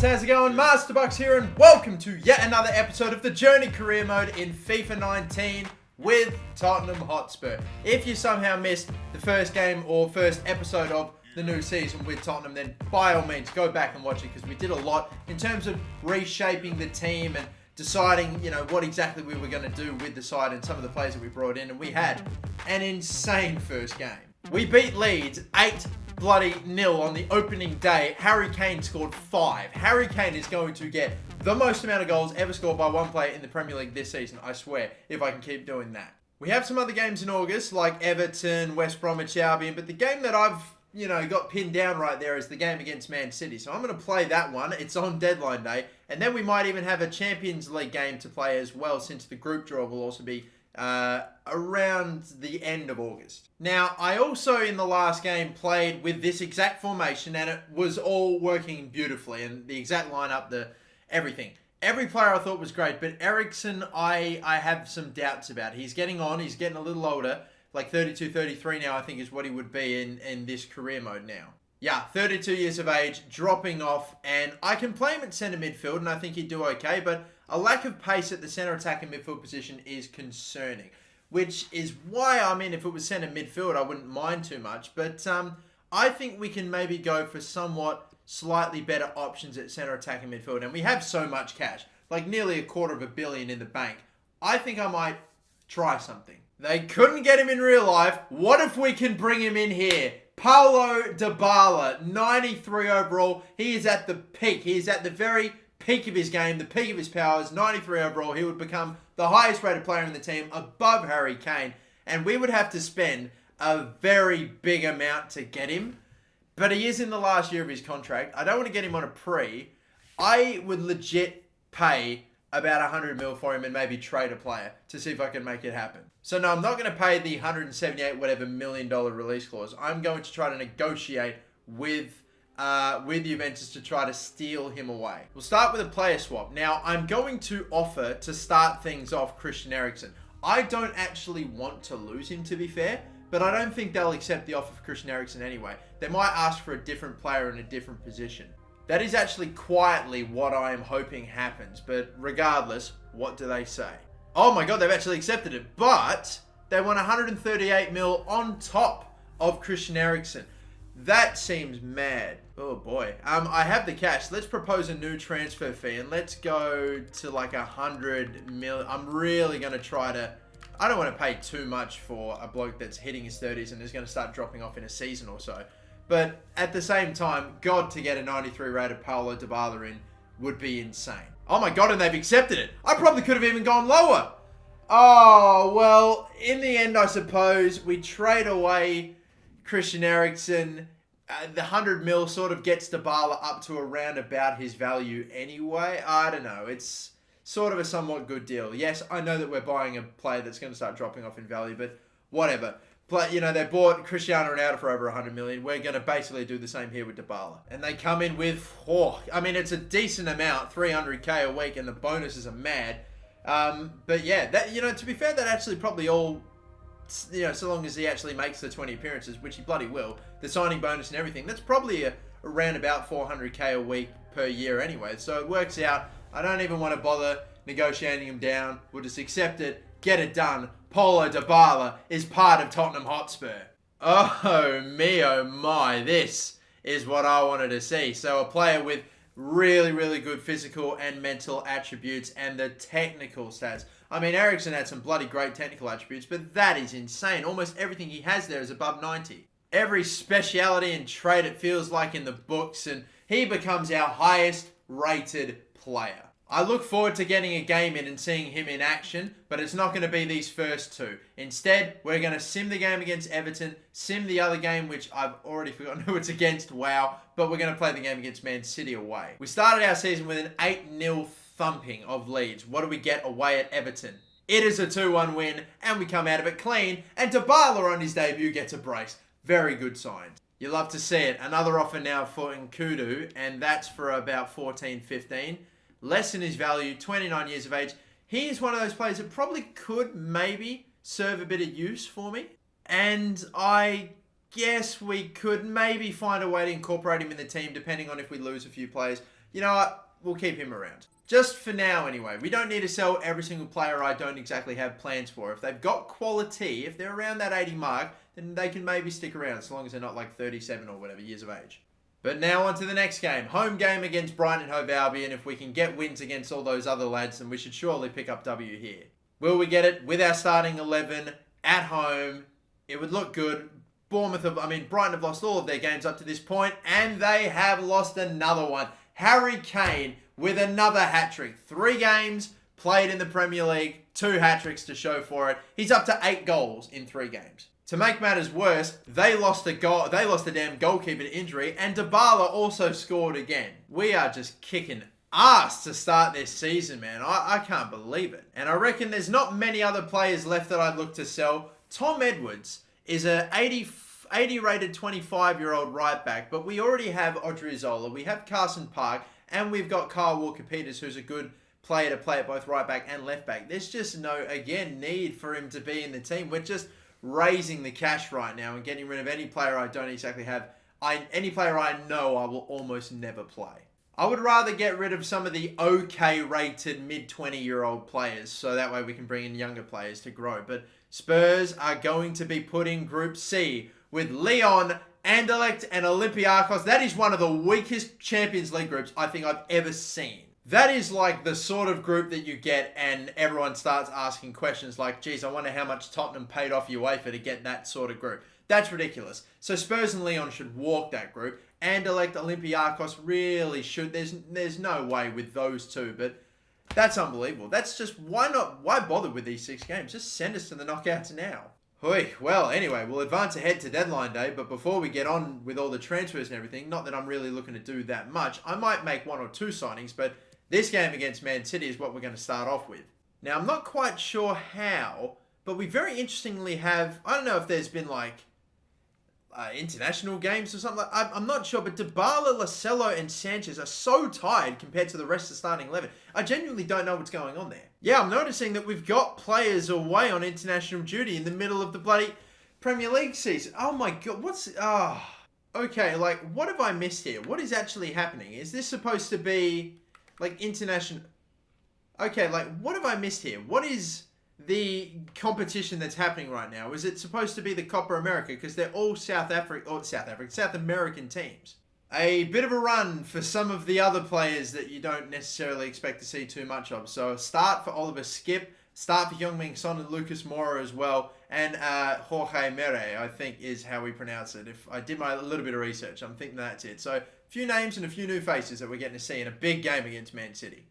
how's it going? MasterBucks here, and welcome to yet another episode of the Journey Career Mode in FIFA 19 with Tottenham Hotspur. If you somehow missed the first game or first episode of the new season with Tottenham, then by all means go back and watch it, because we did a lot in terms of reshaping the team and deciding, what exactly we were going to do with the side and some of the players that we brought in, and we had an insane first game. We beat Leeds 8-0 on the opening day. Harry Kane scored 5. Harry Kane is going to get the most amount of goals ever scored by one player in the Premier League this season, I swear, if I can keep doing that. We have some other games in August, like Everton, West Bromwich Albion, but the game that I've, got pinned down right there is the game against Man City. So I'm going to play that one. It's on deadline day. And then we might even have a Champions League game to play as well, since the group draw will also be around the end of August. Now, I also in the last game played with this exact formation, and it was all working beautifully, and the exact lineup, everything. Every player I thought was great, but Eriksen, I have some doubts about. He's getting on, he's getting a little older, like 32, 33 now, I think is what he would be in this career mode now. Yeah, 32 years of age, dropping off, and I can play him at centre midfield, and I think he'd do okay, but a lack of pace at the centre attack and midfield position is concerning, which is why, if it was centre midfield, I wouldn't mind too much, but I think we can maybe go for somewhat slightly better options at centre attack and midfield, and we have so much cash, like nearly $250 million in the bank. I think I might try something. They couldn't get him in real life. What if we can bring him in here? Paulo Dybala, 93 overall. He is at the peak. He is at the very peak of his game, the peak of his powers, 93 overall. He would become the highest rated player in the team, above Harry Kane. And we would have to spend a very big amount to get him. But he is in the last year of his contract. I don't want to get him on a pre. I would legit pay about 100 mil for him and maybe trade a player to see if I can make it happen. So no, I'm not going to pay the 178 whatever million dollar release clause. I'm going to try to negotiate with Juventus to try to steal him away. We'll start with a player swap. Now, I'm going to offer to start things off Christian Eriksen. I don't actually want to lose him, to be fair, but I don't think they'll accept the offer for Christian Eriksen anyway. They might ask for a different player in a different position. That is actually quietly what I am hoping happens, but regardless, what do they say? Oh my god, they've actually accepted it, but they want 138 mil on top of Christian Eriksen. That seems mad. Oh boy. I have the cash. Let's propose a new transfer fee, and let's go to like 100 mil. I'm really going to try to... I don't want to pay too much for a bloke that's hitting his 30s and is going to start dropping off in a season or so. But at the same time, God, to get a 93 rated Paulo Dybala in would be insane. Oh my god, and they've accepted it. I probably could have even gone lower. Oh, well, in the end, I suppose, we trade away Christian Eriksen. The 100 mil sort of gets Dybala up to around about his value anyway. I don't know. It's sort of a somewhat good deal. Yes, I know that we're buying a player that's going to start dropping off in value, but whatever. They bought Cristiano Ronaldo for over 100 million. We're going to basically do the same here with Dybala. And they come in with, it's a decent amount, 300k a week, and the bonuses are mad. But yeah, that, to be fair, that actually probably all, so long as he actually makes the 20 appearances, which he bloody will, the signing bonus and everything, that's probably around about 400k a week per year anyway. So it works out. I don't even want to bother negotiating him down. We'll just accept it, get it done. Paulo Dybala is part of Tottenham Hotspur. Oh me, oh my, this is what I wanted to see. So a player with really, really good physical and mental attributes and the technical stats. Eriksen had some bloody great technical attributes, but that is insane. Almost everything he has there is above 90. Every speciality and trait, it feels like, in the books, and he becomes our highest rated player. I look forward to getting a game in and seeing him in action, but it's not going to be these first two. Instead, we're going to sim the game against Everton, sim the other game, which I've already forgotten who it's against, wow, but we're going to play the game against Man City away. We started our season with an 8-0 thumping of Leeds. What do we get away at Everton? It is a 2-1 win, and we come out of it clean, and Dybala on his debut gets a brace. Very good signs. You love to see it. Another offer now for Nkudu, and that's for about 14-15. Less than his value, 29 years of age. He is one of those players that probably could maybe serve a bit of use for me. And I guess we could maybe find a way to incorporate him in the team, depending on if we lose a few players. you know what? We'll keep him around. Just for now, anyway. We don't need to sell every single player I don't exactly have plans for. If they've got quality, if they're around that 80 mark, then they can maybe stick around as long as they're not like 37 or whatever years of age. But now on to the next game. Home game against Brighton and Hove Albion. If we can get wins against all those other lads, then we should surely pick up W here. Will we get it with our starting 11 at home? It would look good. Brighton have lost all of their games up to this point, and they have lost another one. Harry Kane with another hat-trick. 3 games played in the Premier League, 2 hat-tricks to show for it. He's up to 8 goals in 3 games. To make matters worse, they lost a damn goalkeeper to injury, and Dybala also scored again. We are just kicking ass to start this season, man. I can't believe it. And I reckon there's not many other players left that I'd look to sell. Tom Edwards is a 80 rated 25-year-old right back, but we already have Odriozola, we have Carson Park, and we've got Kyle Walker-Peters, who's a good player to play at both right back and left back. There's just no, again, need for him to be in the team. We're just raising the cash right now and getting rid of any player I don't exactly have. Any player I know I will almost never play. I would rather get rid of some of the okay rated mid-20-year-old players so that way we can bring in younger players to grow. But Spurs are going to be put in Group C with Lyon, Anderlecht and Olympiacos. That is one of the weakest Champions League groups I think I've ever seen. That is like the sort of group that you get and everyone starts asking questions like, geez, I wonder how much Tottenham paid off UEFA to get that sort of group. That's ridiculous. So Spurs and Lyon should walk that group. Anderlecht, Olympiacos really should. There's no way with those two, but that's unbelievable. That's just, why bother with these 6 games? Just send us to the knockouts now. Well, anyway, we'll advance ahead to deadline day, but before we get on with all the transfers and everything, not that I'm really looking to do that much, I might make 1 or 2 signings, but this game against Man City is what we're going to start off with. Now, I'm not quite sure how, but we very interestingly have, I don't know if there's been like international games or something. I'm not sure, but Dybala, Lacello and Sanchez are so tired compared to the rest of the starting 11. I genuinely don't know what's going on there. Yeah, I'm noticing that we've got players away on international duty in the middle of the bloody Premier League season. Oh my God, okay, like, what have I missed here? What is actually happening? Is this supposed to be like international? Okay, like, what have I missed here? What is the competition that's happening right now? Is it supposed to be the Copa America? Because they're all South American teams. A bit of a run for some of the other players that you don't necessarily expect to see too much of. So a start for Oliver Skipp, start for Heung-min Son and Lucas Moura as well, and Jorge Mere, I think is how we pronounce it. If I did a little bit of research, I'm thinking that's it. So a few names and a few new faces that we're getting to see in a big game against Man City.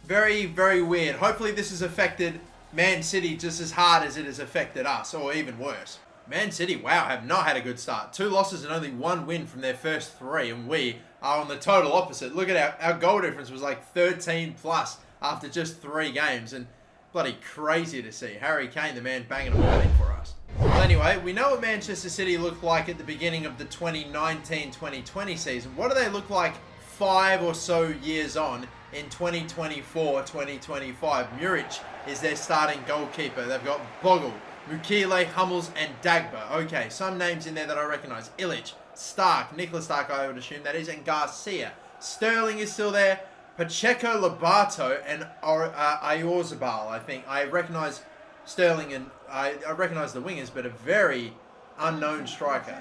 Very, very weird. Hopefully this has affected Man City just as hard as it has affected us, or even worse. Man City, wow, have not had a good start. 2 losses and only 1 win from their first 3, and we are on the total opposite. Look at our goal difference was like 13 plus after just 3 games, and bloody crazy to see. Harry Kane, the man, banging them all in for us. Well, anyway, we know what Manchester City looked like at the beginning of the 2019-2020 season. What do they look like 5 or so years on in 2024-2025? Muric is their starting goalkeeper. They've got Bogle, Mukile, Hummels, and Dagba. Okay, some names in there that I recognise. Illich, Stark, Nicholas Stark, I would assume that is, and Garcia. Sterling is still there. Pacheco, Lobato, and Ayorzabal, I think. I recognise Sterling and I recognise the wingers, but a very unknown striker.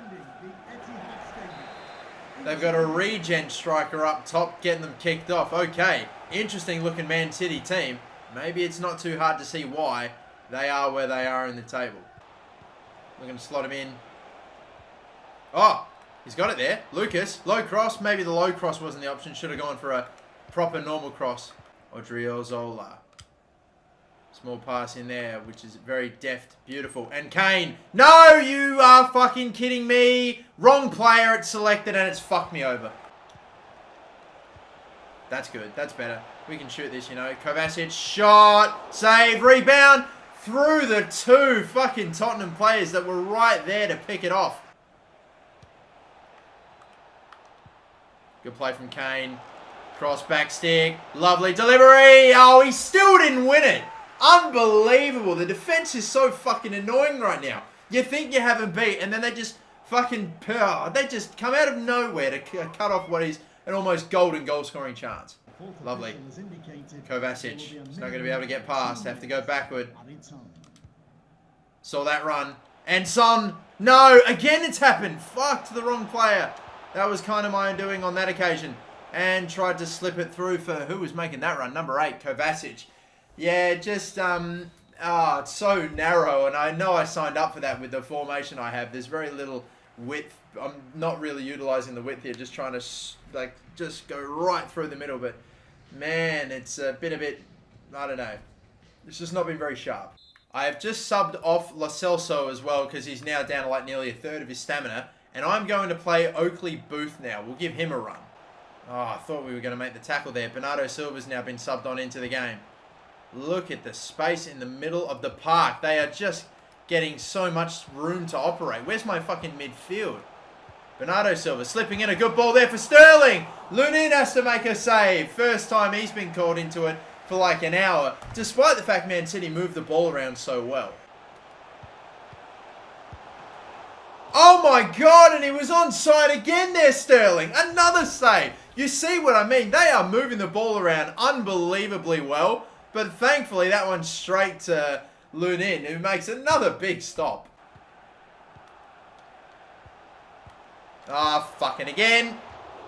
They've got a regen striker up top, getting them kicked off. Okay, interesting looking Man City team. Maybe it's not too hard to see why they are where they are in the table. We're going to slot him in. Oh, he's got it there. Lucas, low cross. Maybe the low cross wasn't the option. Should have gone for a proper normal cross. Odriozola. Small pass in there, which is very deft, beautiful. And Kane. No, you are fucking kidding me. Wrong player. It's selected and it's fucked me over. That's good. That's better. We can shoot this, you know. Kovacic, shot, save, rebound. Through the 2 fucking Tottenham players that were right there to pick it off. Good play from Kane. Cross back stick. Lovely delivery. Oh, he still didn't win it. Unbelievable. The defense is so fucking annoying right now. You think you have him beat, and then they just fucking, they just come out of nowhere to cut off what is an almost golden goal scoring chance. Lovely. Kovacic is not going to be able to get past. Have to go backward. Saw that run. And Son. No, again it's happened. Fuck, to the wrong player. That was kind of my undoing on that occasion. And tried to slip it through for who was making that run? Number 8, Kovacic. Yeah, just, it's so narrow. And I know I signed up for that with the formation I have. There's very little width. I'm not really utilizing the width here. Just trying to, like, just go right through the middle. But, man, it's a bit, I don't know. It's just not been very sharp. I have just subbed off Lo Celso as well because he's now down to like nearly a third of his stamina. And I'm going to play Oakley Booth now. We'll give him a run. Oh, I thought we were going to make the tackle there. Bernardo Silva's now been subbed on into the game. Look at the space in the middle of the park. They are just getting so much room to operate. Where's my fucking midfield? Bernardo Silva slipping in. A good ball there for Sterling. Lunin has to make a save. First time he's been called into it for like an hour, despite the fact Man City moved the ball around so well. Oh my God, and he was onside again there, Sterling. Another save. You see what I mean? They are moving the ball around unbelievably well, but thankfully that one's straight to Lunin, who makes another big stop. Ah, fucking again.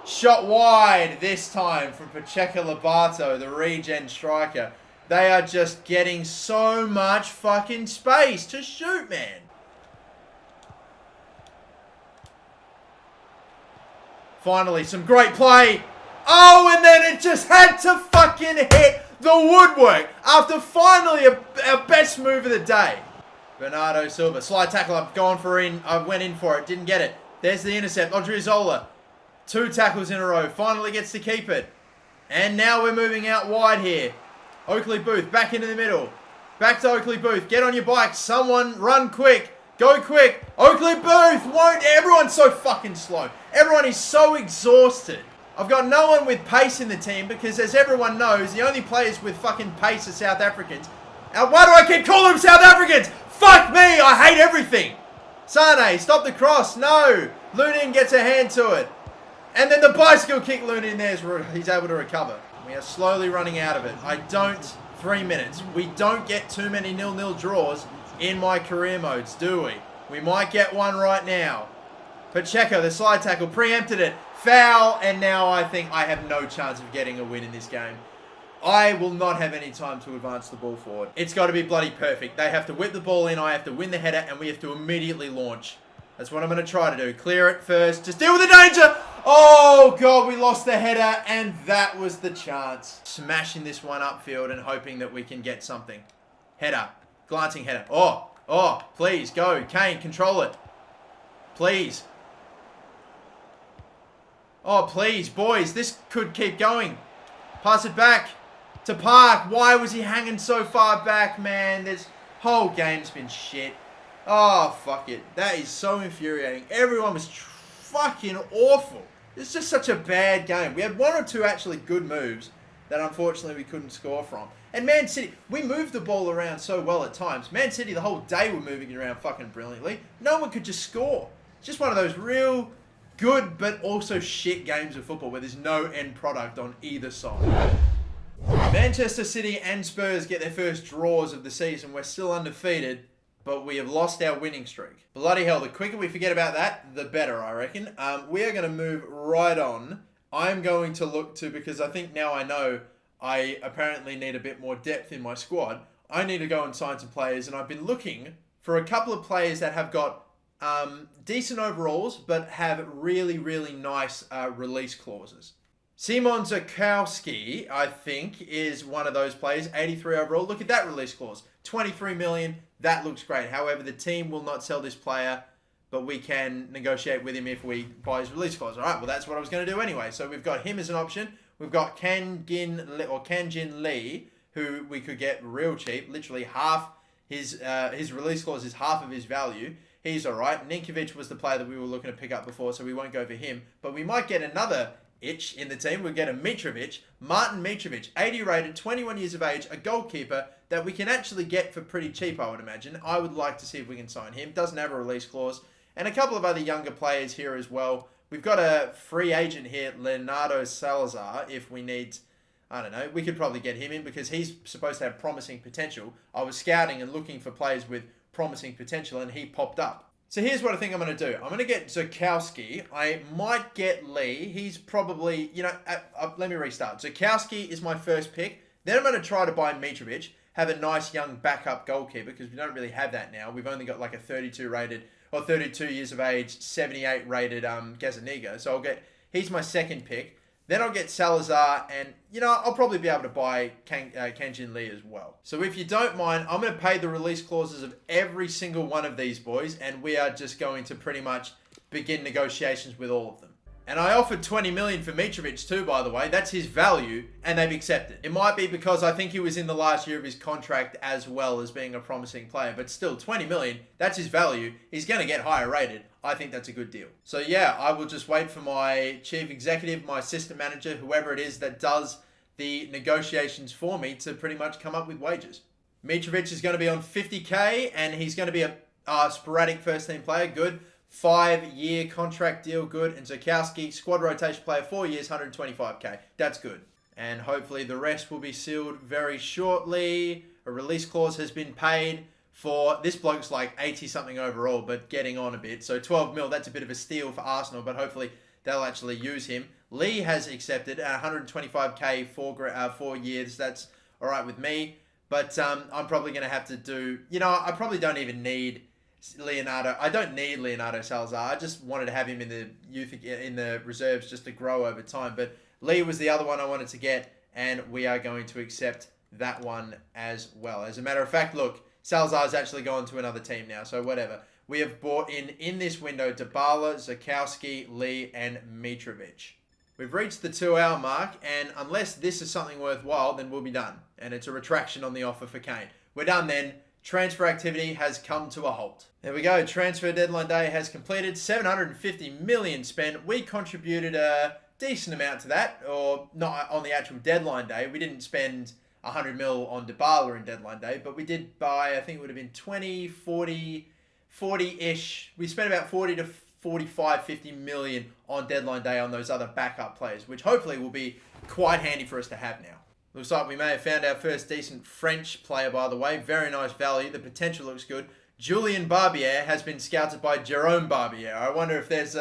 Shot wide this time from Pacheco Lobato, the regen striker. They are just getting so much fucking space to shoot, man. Finally, some great play. Oh, and then it just had to fucking hit the woodwork after finally our best move of the day. Bernardo Silva, slide tackle. I went in for it, didn't get it. There's the intercept. Odriozola. 2 tackles in a row. Finally gets to keep it. And now we're moving out wide here. Oakley Booth back into the middle. Back to Oakley Booth. Get on your bike. Someone run quick. Go quick. Oakley Booth won't. Everyone's so fucking slow. Everyone is so exhausted. I've got no one with pace in the team because, as everyone knows, the only players with fucking pace are South Africans. And why do I keep calling them South Africans? Fuck me. I hate everything. Sane, stop the cross. No. Lunin gets a hand to it. And then the bicycle kick Lunin there, he's able to recover. We are slowly running out of it. 3 minutes. We don't get too many 0-0 draws in my career modes, do we? We might get one right now. Pacheco, the slide tackle, preempted it. Foul, and now I think I have no chance of getting a win in this game. I will not have any time to advance the ball forward. It's got to be bloody perfect. They have to whip the ball in, I have to win the header, and we have to immediately launch. That's what I'm going to try to do. Clear it first. Just deal with the danger. Oh, God, we lost the header, and that was the chance. Smashing this one upfield and hoping that we can get something. Header. Glancing header. Oh, please, go. Kane, control it. Please. Oh, please, boys. This could keep going. Pass it back to Park. Why was he hanging so far back, man? This whole game's been shit. Oh, fuck it. That is so infuriating. Everyone was fucking awful. It's just such a bad game. We had 1 or 2 actually good moves that unfortunately we couldn't score from. And Man City, we moved the ball around so well at times. Man City, the whole day were moving it around fucking brilliantly. No one could just score. It's just one of those real good but also shit games of football where there's no end product on either side. Manchester City and Spurs get their first draws of the season. We're still undefeated, but we have lost our winning streak. Bloody hell, the quicker we forget about that, the better, I reckon. We are going to move right on. I'm going to look to, because I think now I know I apparently need a bit more depth in my squad. I need to go and sign some players, and I've been looking for a couple of players that have got decent overalls, but have really, really nice release clauses. Simon Zakowski, I think, is one of those players. 83 overall. Look at that release clause. 23 million. That looks great. However, the team will not sell this player, but we can negotiate with him if we buy his release clause. All right, well, that's what I was going to do anyway. So we've got him as an option. We've got Kanjin Lee, who we could get real cheap. Literally half his release clause is half of his value. He's all right. Ninkovic was the player that we were looking to pick up before, so we won't go for him. But we might get another itch in the team. We'll get a Mitrovic, Martin Mitrovic, 80 rated, 21 years of age, a goalkeeper that we can actually get for pretty cheap, I would imagine. I would like to see if we can sign him. Doesn't have a release clause. And a couple of other younger players here as well. We've got a free agent here, Leonardo Salazar, if we need... I don't know, we could probably get him in because he's supposed to have promising potential. I was scouting and looking for players with promising potential and he popped up. So here's what I think I'm going to do. I'm going to get Zukowski. I might get Lee. He's probably, let me restart. Zukowski is my first pick. Then I'm going to try to buy Mitrovic, have a nice young backup goalkeeper because we don't really have that now. We've only got like a 32 rated or 32 years of age, 78 rated Gazaniga. So he's my second pick. Then I'll get Salazar and, I'll probably be able to buy Kanjin Lee as well. So if you don't mind, I'm going to pay the release clauses of every single one of these boys and we are just going to pretty much begin negotiations with all of them. And I offered 20 million for Mitrovic too, by the way. That's his value and they've accepted. It might be because I think he was in the last year of his contract as well as being a promising player, but still 20 million, that's his value. He's going to get higher rated. I think that's a good deal. So yeah, I will just wait for my chief executive, my assistant manager, whoever it is that does the negotiations for me to pretty much come up with wages. Mitrovic is going to be on 50k and he's going to be a sporadic first team player. Good. 5-year contract deal. Good. And Zukowski, squad rotation player, 4 years, 125k. That's good. And hopefully the rest will be sealed very shortly. A release clause has been paid. For this bloke's like 80 something overall, but getting on a bit. So 12 mil, that's a bit of a steal for Arsenal, but hopefully they'll actually use him. Lee has accepted 125k for 4 years. That's all right with me. But I'm probably going to have to do, I probably don't even need Leonardo. I don't need Leonardo Salazar. I just wanted to have him in the in the reserves just to grow over time. But Lee was the other one I wanted to get, and we are going to accept that one as well. As a matter of fact, look, Salazar's actually gone to another team now, so whatever. We have bought in this window Dybala, Zukowski, Lee, and Mitrovic. We've reached the 2-hour mark, and unless this is something worthwhile, then we'll be done. And it's a retraction on the offer for Kane. We're done then. Transfer activity has come to a halt. There we go. Transfer deadline day has completed. 750 million spent. We contributed a decent amount to that, or not on the actual deadline day. We didn't spend 100 mil on Dybala in deadline day, but we did buy, I think it would have been 20, 40-ish. We spent about 40 to 45, 50 million on deadline day on those other backup players, which hopefully will be quite handy for us to have now. Looks like we may have found our first decent French player, by the way. Very nice value. The potential looks good. Julien Barbier has been scouted by Jerome Barbier. I wonder if there's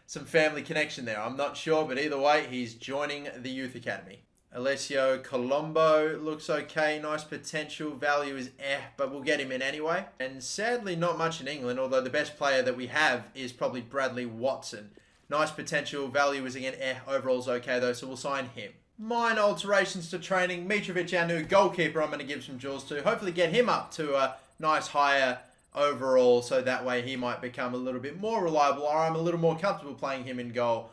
some family connection there. I'm not sure, but either way, he's joining the youth academy. Alessio Colombo looks okay. Nice potential. Value is but we'll get him in anyway. And sadly, not much in England, although the best player that we have is probably Bradley Watson. Nice potential. Value is again Overall's okay though, so we'll sign him. Minor alterations to training. Mitrovic, our new goalkeeper, I'm going to give some jewels to. Hopefully get him up to a nice higher overall, so that way he might become a little bit more reliable, or I'm a little more comfortable playing him in goal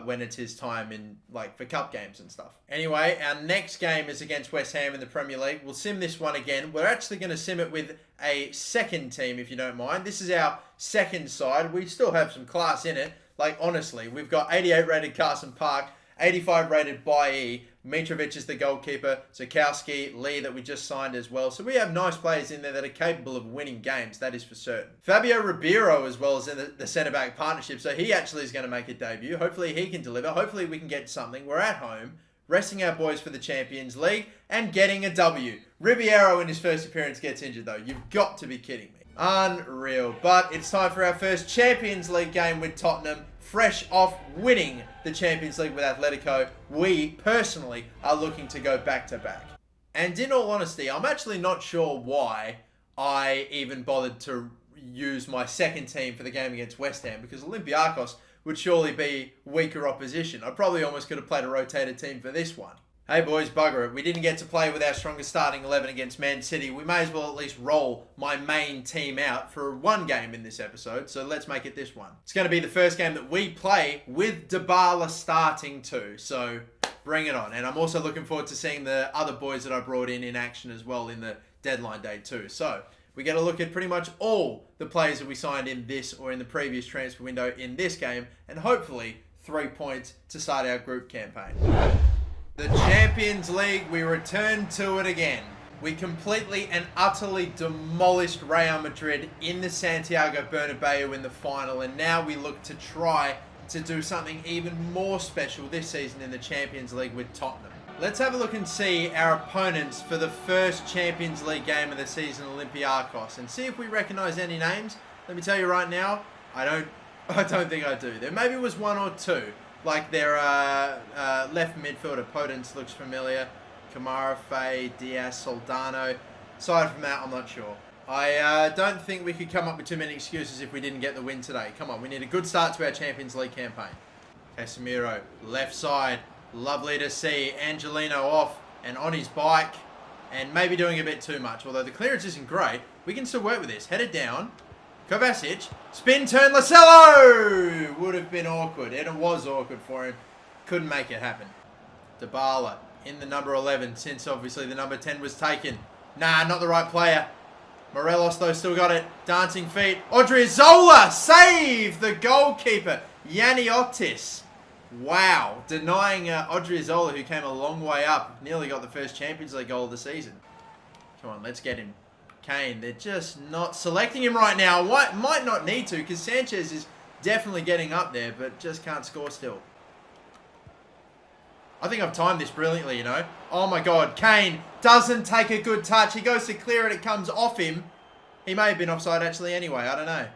when it's his time in for cup games and stuff. Anyway, our next game is against West Ham in the Premier League. We'll sim this one again. We're actually going to sim it with a second team, if you don't mind. This is our second side. We still have some class in it. Honestly, we've got 88 rated Carson Park, 85 rated Bailly. Mitrovic is the goalkeeper. Zukowski, Lee that we just signed as well. So we have nice players in there that are capable of winning games. That is for certain. Fabio Ribeiro as well as in the centre-back partnership. So he actually is going to make a debut. Hopefully he can deliver. Hopefully we can get something. We're at home, resting our boys for the Champions League and getting a W. Ribeiro in his first appearance gets injured though. You've got to be kidding me. Unreal. But it's time for our first Champions League game with Tottenham. Fresh off winning the Champions League with Atletico, we personally are looking to go back-to-back. And in all honesty, I'm actually not sure why I even bothered to use my second team for the game against West Ham, because Olympiacos would surely be weaker opposition. I probably almost could have played a rotated team for this one. Hey boys, bugger it. We didn't get to play with our strongest starting 11 against Man City. We may as well at least roll my main team out for one game in this episode, so let's make it this one. It's going to be the first game that we play with Dybala starting too, so bring it on. And I'm also looking forward to seeing the other boys that I brought in action as well in the deadline day too. So we get a look at pretty much all the players that we signed in this or in the previous transfer window in this game, and hopefully 3 points to start our group campaign. The Champions League, we return to it again. We completely and utterly demolished Real Madrid in the Santiago Bernabeu in the final, and now we look to try to do something even more special this season in the Champions League with Tottenham. Let's have a look and see our opponents for the first Champions League game of the season, Olympiacos, and see if we recognise any names. Let me tell you right now, I don't think I do. There maybe was one or two, like their left midfielder, Podence looks familiar, Kamara, Faye, Diaz, Soldano. Aside from that, I'm not sure. I don't think we could come up with too many excuses if we didn't get the win today. Come on, we need a good start to our Champions League campaign. Casemiro, left side. Lovely to see Angelino off and on his bike and maybe doing a bit too much. Although the clearance isn't great, we can still work with this. Headed down. Kovacic. Spin turn. Lacello! Would have been awkward. And it was awkward for him. Couldn't make it happen. Dybala in the number 11 since obviously the number 10 was taken. Nah, not the right player. Morelos, though, still got it. Dancing feet. Odriozola! Save the goalkeeper. Yaniotis. Wow. Denying Odriozola, who came a long way up. Nearly got the first Champions League goal of the season. Come on, let's get him. Kane, they're just not selecting him right now. Might not need to, because Sanchez is definitely getting up there, but just can't score still. I think I've timed this brilliantly, you know. Oh my God, Kane doesn't take a good touch. He goes to clear it, it comes off him. He may have been offside actually anyway, I don't know.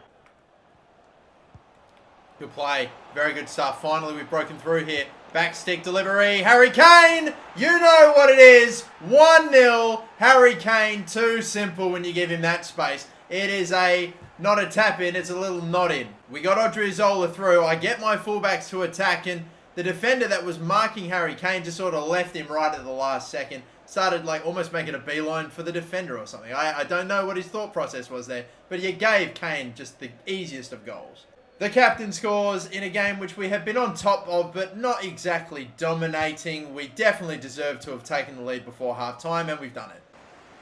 Good play, very good stuff. Finally, we've broken through here. Back stick delivery, Harry Kane! You know what it is, 1-0, Harry Kane. Too simple when you give him that space. It is not a tap in, it's a little nod in. We got Odriozola through. I get my fullbacks to attack, and the defender that was marking Harry Kane just sort of left him right at the last second. Started like almost making a beeline for the defender or something. I don't know what his thought process was there, but he gave Kane just the easiest of goals. The captain scores in a game which we have been on top of, but not exactly dominating. We definitely deserve to have taken the lead before half-time, and we've done it.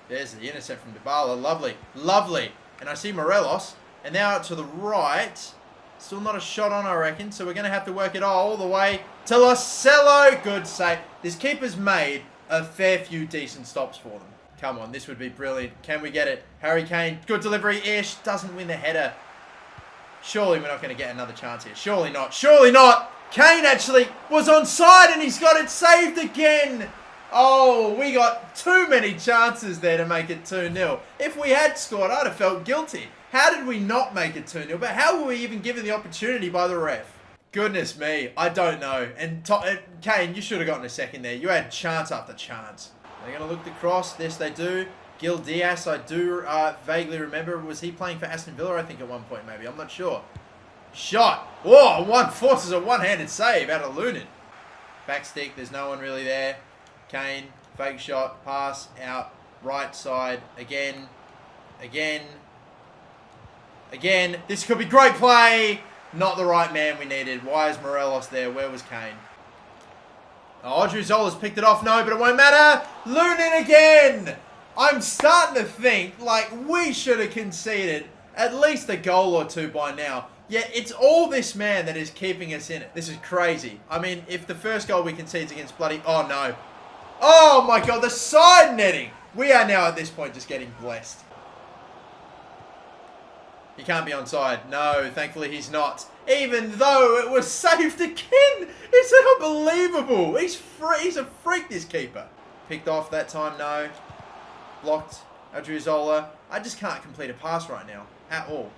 There's the intercept from Dybala. Lovely. Lovely. And I see Morelos, and now out to the right. Still not a shot on, I reckon, so we're going to have to work it all the way to Lacello. Good save. This keeper's made a fair few decent stops for them. Come on, this would be brilliant. Can we get it? Harry Kane, good delivery-ish. Doesn't win the header. Surely we're not going to get another chance here. Surely not. Surely not. Kane actually was onside and he's got it saved again. Oh, we got too many chances there to make it 2-0. If we had scored, I'd have felt guilty. How did we not make it 2-0? But how were we even given the opportunity by the ref? Goodness me. I don't know. And Kane, you should have gotten a second there. You had chance after chance. They're going to look the cross. Yes, they do. Gil Diaz, I do vaguely remember. Was he playing for Aston Villa, I think, at one point, maybe? I'm not sure. Shot. Oh, one forces a one-handed save out of Lunin. Back stick. There's no one really there. Kane, fake shot, pass, out, right side. Again. Again. Again. This could be great play. Not the right man we needed. Why is Morelos there? Where was Kane? Oh, Odriozola's picked it off. No, but it won't matter. Lunin again. I'm starting to think, like, we should have conceded at least a goal or two by now. Yet it's all this man that is keeping us in it. This is crazy. I mean, if the first goal we concede against bloody... Oh, no. Oh, my God, the side netting. We are now at this point just getting blessed. He can't be onside. No, thankfully he's not. Even though it was saved again. It's unbelievable. He's a freak, this keeper. Picked off that time, no. Blocked. Odriozola. I just can't complete a pass right now. At all.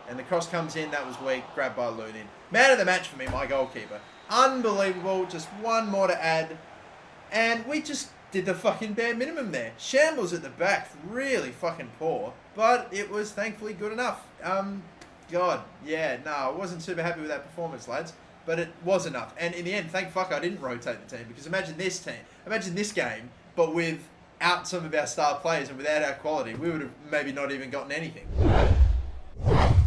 And the cross comes in. That was weak. Grabbed by Lunin. Man of the match for me, my goalkeeper. Unbelievable. Just one more to add. And we just did the fucking bare minimum there. Shambles at the back. Really fucking poor. But it was thankfully good enough. God. Yeah, no. I wasn't super happy with that performance, lads. But it was enough. And in the end, thank fuck I didn't rotate the team. Because imagine this team. Imagine this game. But without some of our star players and without our quality, we would have maybe not even gotten anything.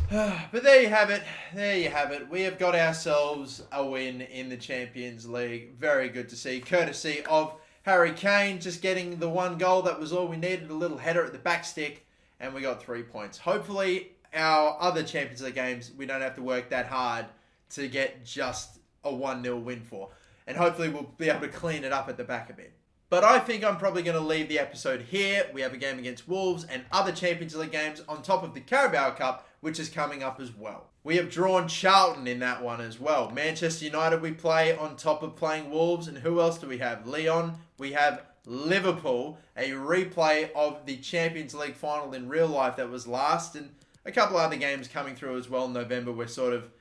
But there you have it. There you have it. We have got ourselves a win in the Champions League. Very good to see. Courtesy of Harry Kane just getting the one goal. That was all we needed. A little header at the back stick. And we got 3 points. Hopefully, our other Champions League games, we don't have to work that hard to get just a 1-0 win for. And hopefully, we'll be able to clean it up at the back a bit. But I think I'm probably going to leave the episode here. We have a game against Wolves and other Champions League games on top of the Carabao Cup, which is coming up as well. We have drawn Charlton in that one as well. Manchester United we play on top of playing Wolves. And who else do we have? Lyon. We have Liverpool. A replay of the Champions League final in real life that was last. And a couple other games coming through as well in November. We're sort of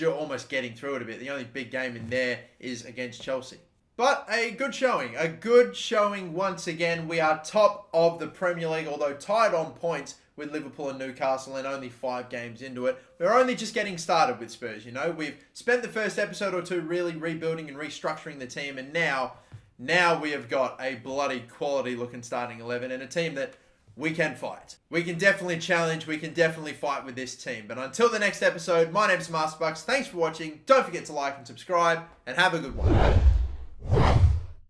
almost getting through it a bit. The only big game in there is against Chelsea. But a good showing once again. We are top of the Premier League, although tied on points with Liverpool and Newcastle and only 5 games into it. We're only just getting started with Spurs, you know. We've spent the first episode or two really rebuilding and restructuring the team, and now we have got a bloody quality looking starting 11 and a team that we can fight. We can definitely challenge, we can definitely fight with this team. But until the next episode, my name's MasterBucks. Thanks for watching. Don't forget to like and subscribe, and have a good one.